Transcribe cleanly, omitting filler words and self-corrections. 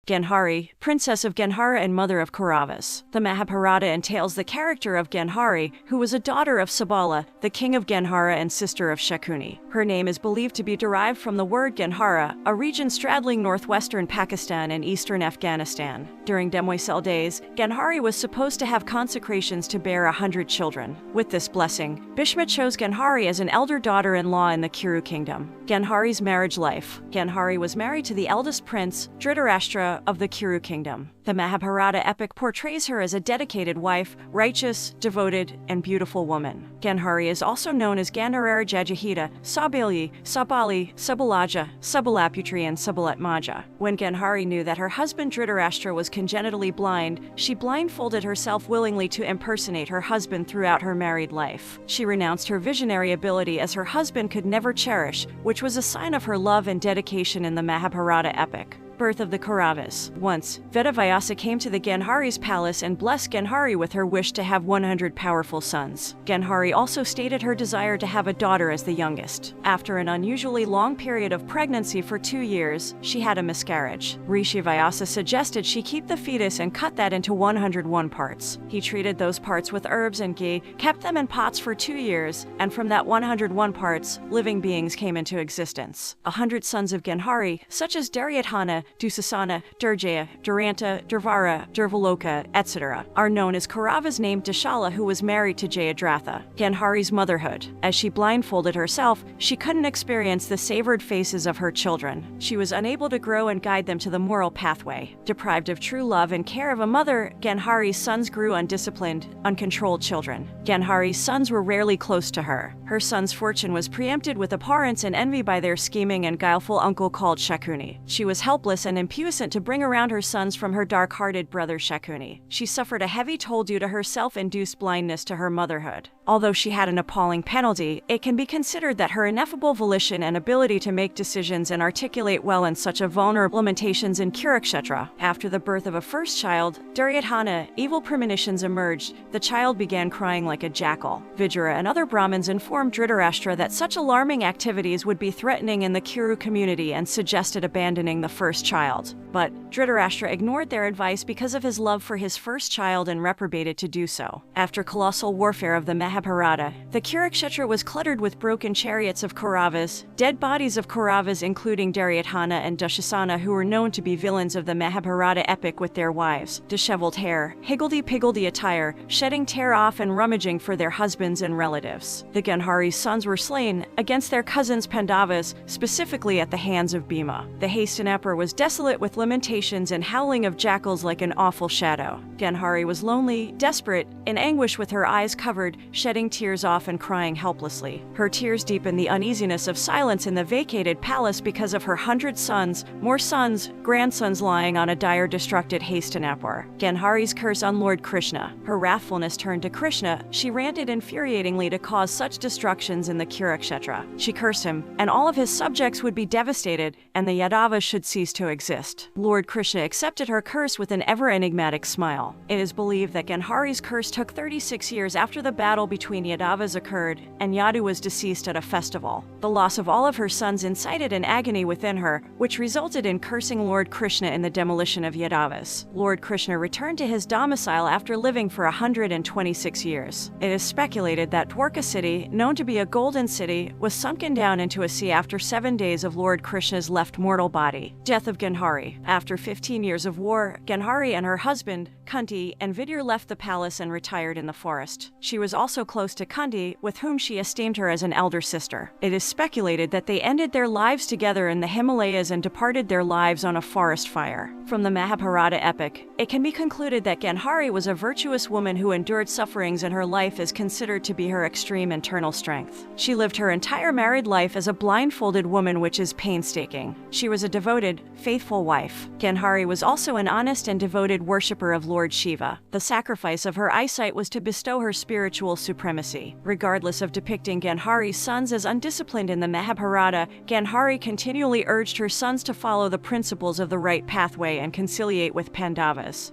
Gandhari, princess of Gandhara and mother of Kauravas. The Mahabharata entails the character of Gandhari, who was a daughter of Sabala, the king of Gandhara and sister of Shakuni. Her name is believed to be derived from the word Gandhara, a region straddling northwestern Pakistan and eastern Afghanistan. During Demoiselle days, Gandhari was supposed to have consecrations to bear 100 children. With this blessing, Bhishma chose Gandhari as an elder daughter-in-law in the Kuru kingdom. Gandhari's marriage life. Gandhari was married to the eldest prince, Dhritarashtra, of the Kuru kingdom. The Mahabharata epic portrays her as a dedicated wife, righteous, devoted, and beautiful woman. Gandhari is also known as Gandhara Jajahita, Sabali, Sabali, Sabalaja, Sabalaputri, and Sabalatmaja. When Gandhari knew that her husband Dhritarashtra was congenitally blind, she blindfolded herself willingly to impersonate her husband throughout her married life. She renounced her visionary ability as her husband could never cherish, which was a sign of her love and dedication in the Mahabharata epic. Birth of the Kauravas. Once, Vedavyasa came to the Gandhari's palace and blessed Gandhari with her wish to have 100 powerful sons. Gandhari also stated her desire to have a daughter as the youngest. After an unusually long period of pregnancy for 2 years, she had a miscarriage. Rishi Vyasa suggested she keep the fetus and cut that into 101 parts. He treated those parts with herbs and ghee, kept them in pots for 2 years, and from that 101 parts, living beings came into existence. 100 sons of Gandhari, such as Duryodhana, Dusasana, Durjaya, Duranta, Durvara, Durvaloka, etc., are known as Kauravas named Dashala, who was married to Jayadratha. Gandhari's motherhood. As she blindfolded herself, she couldn't experience the savored faces of her children. She was unable to grow and guide them to the moral pathway. Deprived of true love and care of a mother, Gandhari's sons grew undisciplined, uncontrolled children. Gandhari's sons were rarely close to her. Her sons' fortune was preempted with abhorrence and envy by their scheming and guileful uncle called Shakuni. She was helpless and impuissant to bring around her sons from her dark-hearted brother Shakuni. She suffered a heavy toll due to her self-induced blindness to her motherhood. Although she had an appalling penalty, it can be considered that her ineffable volition and ability to make decisions and articulate well in such a vulnerable limitations in Kurukshetra. After the birth of a first child, Duryodhana, evil premonitions emerged. The child began crying like a jackal. Vijara and other Brahmins informed Dhritarashtra that such alarming activities would be threatening in the Kuru community and suggested abandoning the first child. But Dhritarashtra ignored their advice because of his love for his first child and reprobated to do so. After colossal warfare of the Mahabharata, the Kurukshetra was cluttered with broken chariots of Kauravas, dead bodies of Kauravas including Duryodhana and Dushasana, who were known to be villains of the Mahabharata epic, with their wives, disheveled hair, higgledy-piggledy attire, shedding tear off and rummaging for their husbands and relatives. The Gandhari's sons were slain against their cousins Pandavas, specifically at the hands of Bhima. The Hastinapur was desolate with lamentations and howling of jackals like an awful shadow. Gandhari was lonely, desperate, in anguish with her eyes covered, shedding tears off and crying helplessly. Her tears deepened the uneasiness of silence in the vacated palace because of her 100 sons, more sons, grandsons lying on a dire destructed Hastinapur. Gandhari's curse on Lord Krishna. Her wrathfulness turned to Krishna. She ranted infuriatingly to cause such destructions in the Kurukshetra. She cursed him, and all of his subjects would be devastated, and the Yadavas should cease to exist. Lord Krishna accepted her curse with an ever-enigmatic smile. It is believed that Gandhari's curse took 36 years after the battle between Yadavas occurred, and Yadu was deceased at a festival. The loss of all of her sons incited an agony within her, which resulted in cursing Lord Krishna in the demolition of Yadavas. Lord Krishna returned to his domicile after living for 126 years. It is speculated that Dwarka city, known to be a golden city, was sunken down into a sea after 7 days of Lord Krishna's left mortal body. Death of Gandhari. After 15 years of war, Gandhari and her husband, Kunti, and Vidyar left the palace and retired in the forest. She was also close to Kunti, with whom she esteemed her as an elder sister. It is speculated that they ended their lives together in the Himalayas and departed their lives on a forest fire. From the Mahabharata epic, it can be concluded that Gandhari was a virtuous woman who endured sufferings in her life as considered to be her extreme internal strength. She lived her entire married life as a blindfolded woman, which is painstaking. She was a devoted, faithful wife. Gandhari was also an honest and devoted worshipper of Lord Shiva. The sacrifice of her eyesight was to bestow her spiritual supremacy. Regardless of depicting Gandhari's sons as undisciplined in the Mahabharata, Gandhari continually urged her sons to follow the principles of the right pathway and conciliate with Pandavas.